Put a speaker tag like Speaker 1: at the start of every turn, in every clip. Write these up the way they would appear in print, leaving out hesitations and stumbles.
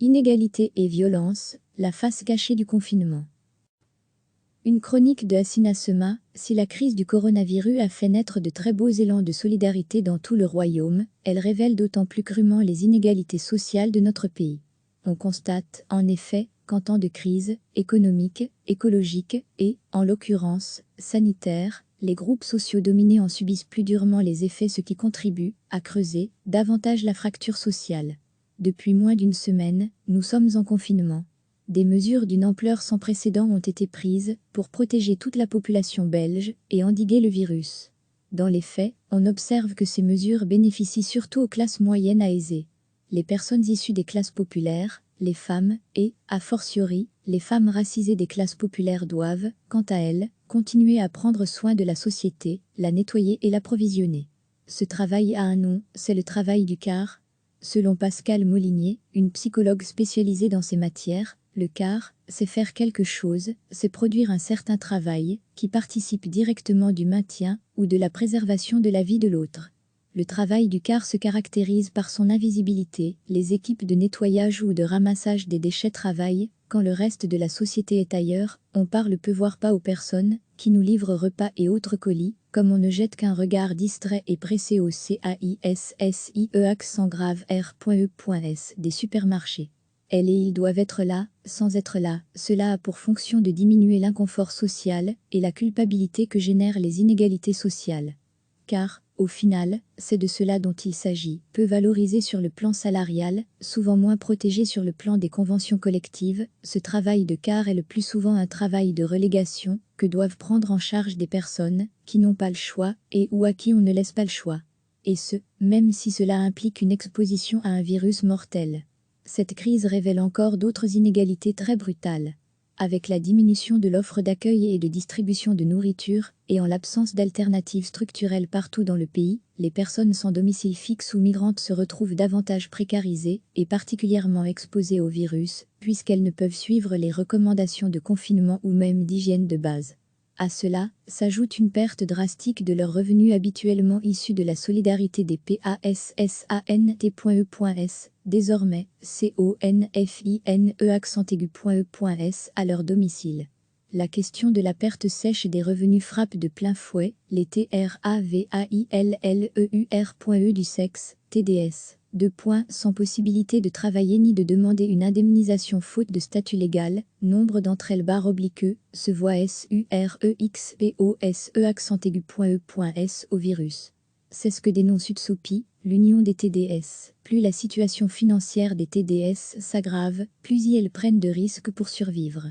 Speaker 1: Inégalité et violence, la face cachée du confinement. Une chronique de Hassina Sema. Si la crise du coronavirus a fait naître de très beaux élans de solidarité dans tout le royaume, elle révèle d'autant plus crûment les inégalités sociales de notre pays. On constate, en effet, qu'en temps de crise économique, écologique et, en l'occurrence, sanitaire, les groupes sociaux dominés en subissent plus durement les effets, ce qui contribue à creuser davantage la fracture sociale. Depuis moins d'une semaine, nous sommes en confinement. Des mesures d'une ampleur sans précédent ont été prises pour protéger toute la population belge et endiguer le virus. Dans les faits, on observe que ces mesures bénéficient surtout aux classes moyennes aisées. Les personnes issues des classes populaires, les femmes et, a fortiori, les femmes racisées des classes populaires doivent, quant à elles, continuer à prendre soin de la société, la nettoyer et l'approvisionner. Ce travail a un nom, c'est le travail du quart. Selon Pascal Molinier, une psychologue spécialisée dans ces matières, le quart, c'est faire quelque chose, c'est produire un certain travail qui participe directement du maintien ou de la préservation de la vie de l'autre. Le travail du quart se caractérise par son invisibilité. Les équipes de nettoyage ou de ramassage des déchets travaillent quand le reste de la société est ailleurs. On parle peu voire pas aux personnes qui nous livrent repas et autres colis, comme on ne jette qu'un regard distrait et pressé au CAISSIE accent grave R.E.S des supermarchés. Elles et ils doivent être là, sans être là. Cela a pour fonction de diminuer l'inconfort social et la culpabilité que génèrent les inégalités sociales. Car, au final, c'est de cela dont il s'agit. Peu valorisé sur le plan salarial, souvent moins protégé sur le plan des conventions collectives, ce travail de quart est le plus souvent un travail de relégation que doivent prendre en charge des personnes qui n'ont pas le choix et ou à qui on ne laisse pas le choix. Et ce, même si cela implique une exposition à un virus mortel. Cette crise révèle encore d'autres inégalités très brutales. Avec la diminution de l'offre d'accueil et de distribution de nourriture, et en l'absence d'alternatives structurelles partout dans le pays, les personnes sans domicile fixe ou migrantes se retrouvent davantage précarisées et particulièrement exposées au virus, puisqu'elles ne peuvent suivre les recommandations de confinement ou même d'hygiène de base. À cela, s'ajoute une perte drastique de leurs revenus habituellement issus de la solidarité des PASSANT.E.S, désormais CONFINE accent aigu.E.S à leur domicile. La question de la perte sèche des revenus frappe de plein fouet les TRAVAILLEUR.E du sexe, TDS. Sans possibilité de travailler ni de demander une indemnisation faute de statut légal, nombre d'entre elles se voient SUREXPOSE accent aigu.E.S au virus. C'est ce que dénonce Utsopi, l'union des TDS. Plus la situation financière des TDS s'aggrave, plus elles prennent de risques pour survivre.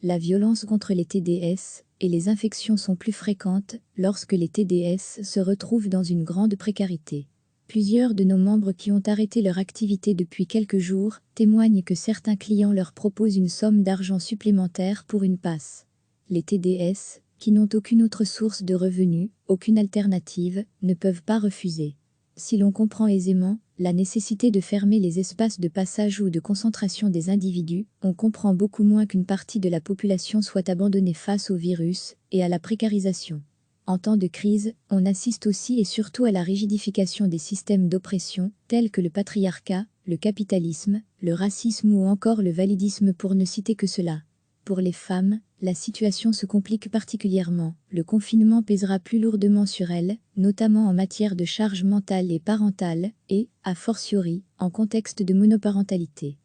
Speaker 1: La violence contre les TDS et les infections sont plus fréquentes lorsque les TDS se retrouvent dans une grande précarité. Plusieurs de nos membres qui ont arrêté leur activité depuis quelques jours témoignent que certains clients leur proposent une somme d'argent supplémentaire pour une passe. Les TDS, qui n'ont aucune autre source de revenus, aucune alternative, ne peuvent pas refuser. Si l'on comprend aisément la nécessité de fermer les espaces de passage ou de concentration des individus, on comprend beaucoup moins qu'une partie de la population soit abandonnée face au virus et à la précarisation. En temps de crise, on assiste aussi et surtout à la rigidification des systèmes d'oppression, tels que le patriarcat, le capitalisme, le racisme ou encore le validisme pour ne citer que cela. Pour les femmes, la situation se complique particulièrement. Le confinement pèsera plus lourdement sur elles, notamment en matière de charge mentale et parentale, et, a fortiori, en contexte de monoparentalité.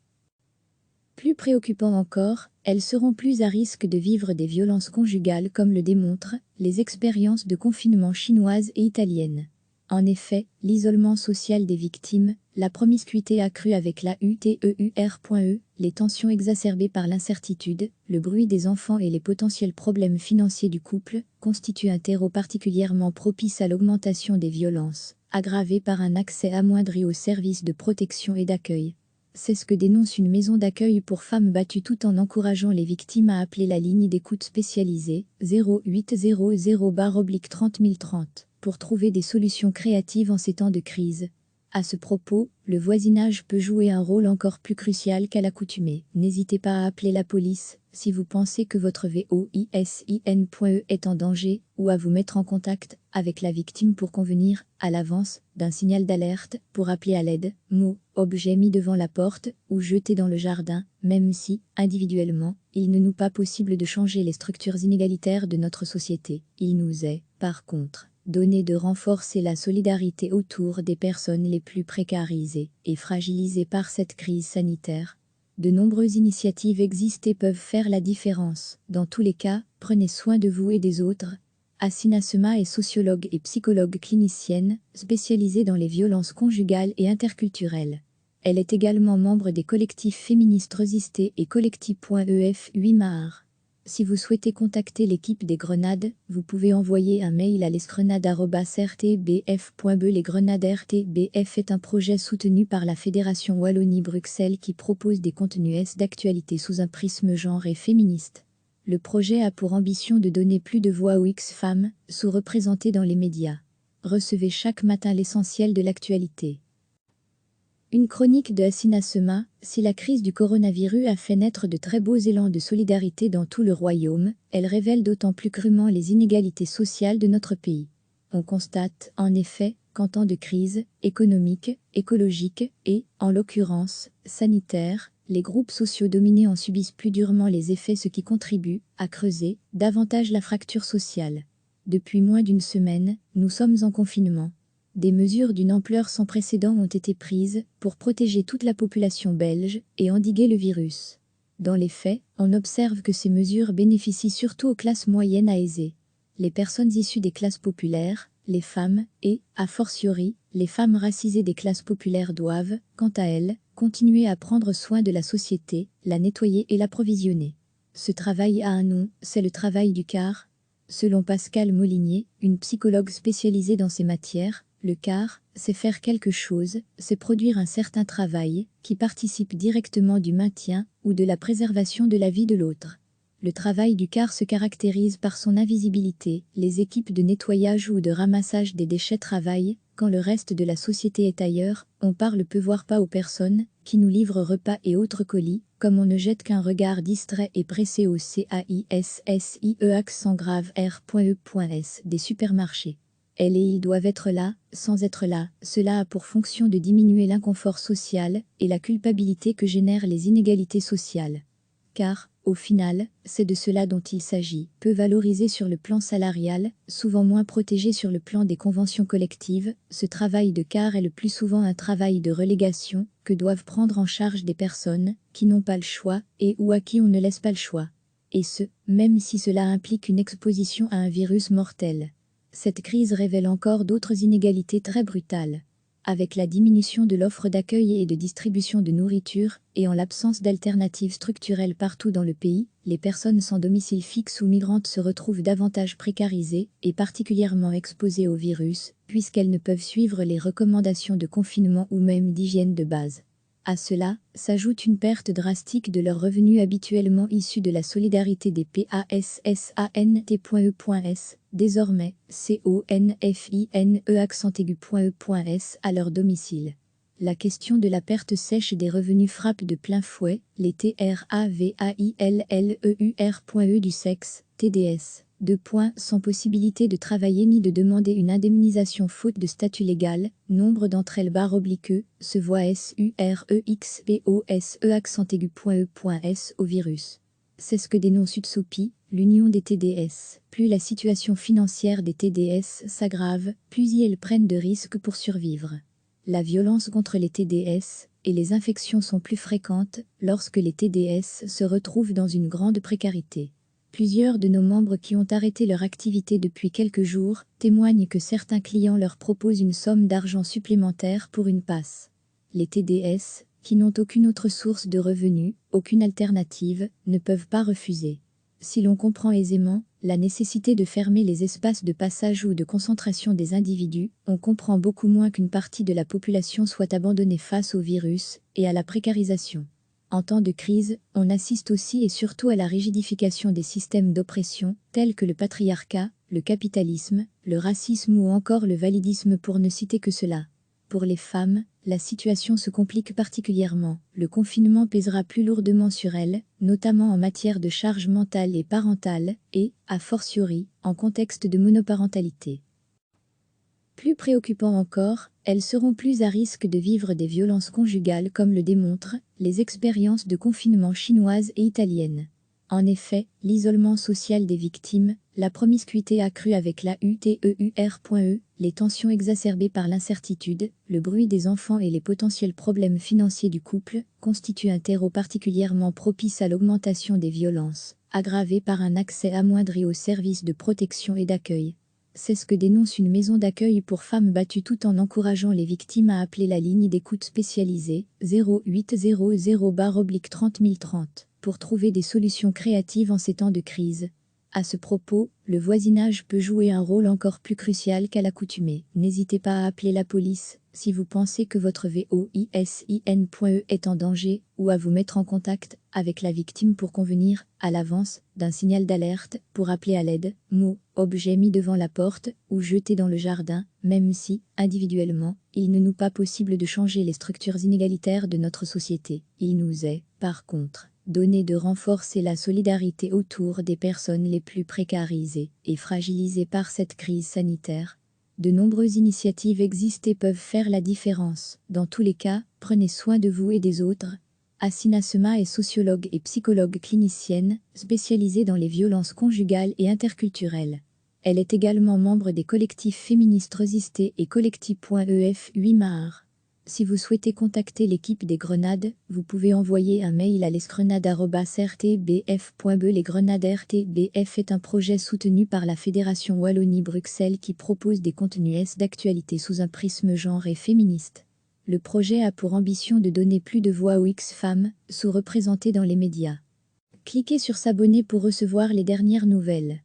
Speaker 1: Plus préoccupant encore, elles seront plus à risque de vivre des violences conjugales comme le démontrent les expériences de confinement chinoises et italiennes. En effet, l'isolement social des victimes, la promiscuité accrue avec la UTEUR.E, les tensions exacerbées par l'incertitude, le bruit des enfants et les potentiels problèmes financiers du couple constituent un terreau particulièrement propice à l'augmentation des violences, aggravé par un accès amoindri aux services de protection et d'accueil. C'est ce que dénonce une maison d'accueil pour femmes battues tout en encourageant les victimes à appeler la ligne d'écoute spécialisée 0800/30 030 pour trouver des solutions créatives en ces temps de crise. À ce propos, le voisinage peut jouer un rôle encore plus crucial qu'à l'accoutumée. N'hésitez pas à appeler la police si vous pensez que votre VOISIN.E est en danger ou à vous mettre en contact avec la victime pour convenir, à l'avance, d'un signal d'alerte, pour appeler à l'aide, mots, objets mis devant la porte ou jetés dans le jardin, même si, individuellement, il ne nous pas possible de changer les structures inégalitaires de notre société. Il nous est, par contre, donner de renforcer la solidarité autour des personnes les plus précarisées et fragilisées par cette crise sanitaire. De nombreuses initiatives existent et peuvent faire la différence. Dans tous les cas, prenez soin de vous et des autres. Assina Sema est sociologue et psychologue clinicienne, spécialisée dans les violences conjugales et interculturelles. Elle est également membre des collectifs féministes Resisté et Collectif.ef 8 Mahar. Si vous souhaitez contacter l'équipe des Grenades, vous pouvez envoyer un mail à lesgrenades@rtbf.be. Les Grenades RTBF est un projet soutenu par la Fédération Wallonie-Bruxelles qui propose des contenus d'actualité sous un prisme genre et féministe. Le projet a pour ambition de donner plus de voix aux X-femmes, sous-représentées dans les médias. Recevez chaque matin l'essentiel de l'actualité. Une chronique de Assina Sema. Si la crise du coronavirus a fait naître de très beaux élans de solidarité dans tout le royaume, elle révèle d'autant plus crûment les inégalités sociales de notre pays. On constate, en effet, qu'en temps de crise économique, écologique et, en l'occurrence, sanitaire, les groupes sociaux dominés en subissent plus durement les effets, ce qui contribue à creuser davantage la fracture sociale. Depuis moins d'une semaine, nous sommes en confinement. Des mesures d'une ampleur sans précédent ont été prises pour protéger toute la population belge et endiguer le virus. Dans les faits, on observe que ces mesures bénéficient surtout aux classes moyennes aisées. Les personnes issues des classes populaires, les femmes et, a fortiori, les femmes racisées des classes populaires doivent, quant à elles, continuer à prendre soin de la société, la nettoyer et l'approvisionner. Ce travail a un nom, c'est le travail du quart. Selon Pascal Molinier, une psychologue spécialisée dans ces matières, le quart, c'est faire quelque chose, c'est produire un certain travail qui participe directement du maintien ou de la préservation de la vie de l'autre. Le travail du quart se caractérise par son invisibilité. Les équipes de nettoyage ou de ramassage des déchets travaillent quand le reste de la société est ailleurs. On parle peu voire pas aux personnes qui nous livrent repas et autres colis, comme on ne jette qu'un regard distrait et pressé au CAISSIE accent grave R.E.S des supermarchés. Elles et ils doivent être là, sans être là. Cela a pour fonction de diminuer l'inconfort social et la culpabilité que génèrent les inégalités sociales. Car, au final, c'est de cela dont il s'agit. Peu valorisé sur le plan salarial, souvent moins protégé sur le plan des conventions collectives, ce travail de quart est le plus souvent un travail de relégation que doivent prendre en charge des personnes qui n'ont pas le choix et ou à qui on ne laisse pas le choix. Et ce, même si cela implique une exposition à un virus mortel. Cette crise révèle encore d'autres inégalités très brutales. Avec la diminution de l'offre d'accueil et de distribution de nourriture, et en l'absence d'alternatives structurelles partout dans le pays, les personnes sans domicile fixe ou migrantes se retrouvent davantage précarisées et particulièrement exposées au virus, puisqu'elles ne peuvent suivre les recommandations de confinement ou même d'hygiène de base. À cela, s'ajoute une perte drastique de leurs revenus habituellement issus de la solidarité des PASSANT.E.S, désormais CONFINE à leur domicile. La question de la perte sèche des revenus frappe de plein fouet les TRAVAILLEUR.E du sexe, TDS. Sans possibilité de travailler ni de demander une indemnisation faute de statut légal, nombre d'entre elles se voient SUREXPOSE au virus. C'est ce que dénonce Utsopi, l'union des TDS. Plus la situation financière des TDS s'aggrave, plus elles prennent de risques pour survivre. La violence contre les TDS et les infections sont plus fréquentes lorsque les TDS se retrouvent dans une grande précarité. Plusieurs de nos membres qui ont arrêté leur activité depuis quelques jours témoignent que certains clients leur proposent une somme d'argent supplémentaire pour une passe. Les TDS, qui n'ont aucune autre source de revenus, aucune alternative, ne peuvent pas refuser. Si l'on comprend aisément la nécessité de fermer les espaces de passage ou de concentration des individus, on comprend beaucoup moins qu'une partie de la population soit abandonnée face au virus et à la précarisation. En temps de crise, on assiste aussi et surtout à la rigidification des systèmes d'oppression, tels que le patriarcat, le capitalisme, le racisme ou encore le validisme pour ne citer que cela. Pour les femmes, la situation se complique particulièrement. Le confinement pèsera plus lourdement sur elles, notamment en matière de charge mentale et parentale, et, a fortiori, en contexte de monoparentalité. Plus préoccupant encore, elles seront plus à risque de vivre des violences conjugales comme le démontrent les expériences de confinement chinoises et italiennes. En effet, l'isolement social des victimes, la promiscuité accrue avec la UTEUR.E, les tensions exacerbées par l'incertitude, le bruit des enfants et les potentiels problèmes financiers du couple constituent un terreau particulièrement propice à l'augmentation des violences, aggravées par un accès amoindri aux services de protection et d'accueil. C'est ce que dénonce une maison d'accueil pour femmes battues tout en encourageant les victimes à appeler la ligne d'écoute spécialisée 0800/30 030 pour trouver des solutions créatives en ces temps de crise. À ce propos, le voisinage peut jouer un rôle encore plus crucial qu'à l'accoutumée. N'hésitez pas à appeler la police si vous pensez que votre VOISIN.E est en danger ou à vous mettre en contact avec la victime pour convenir, à l'avance, d'un signal d'alerte, pour appeler à l'aide, mots, objets mis devant la porte ou jetés dans le jardin, même si, individuellement, il ne nous pas possible de changer les structures inégalitaires de notre société. Il nous est, par contre, donné de renforcer la solidarité autour des personnes les plus précarisées et fragilisées par cette crise sanitaire. De nombreuses initiatives existent et peuvent faire la différence. Dans tous les cas, prenez soin de vous et des autres. Hasina Sema est sociologue et psychologue clinicienne, spécialisée dans les violences conjugales et interculturelles. Elle est également membre des collectifs féministes Resisté et Collectif.ef 8 Mahar. Si vous souhaitez contacter l'équipe des Grenades, vous pouvez envoyer un mail à lesgrenades@rtbf.be. Les Grenades RTBF est un projet soutenu par la Fédération Wallonie-Bruxelles qui propose des contenus d'actualité sous un prisme genre et féministe. Le projet a pour ambition de donner plus de voix aux X-femmes, sous-représentées dans les médias. Cliquez sur s'abonner pour recevoir les dernières nouvelles.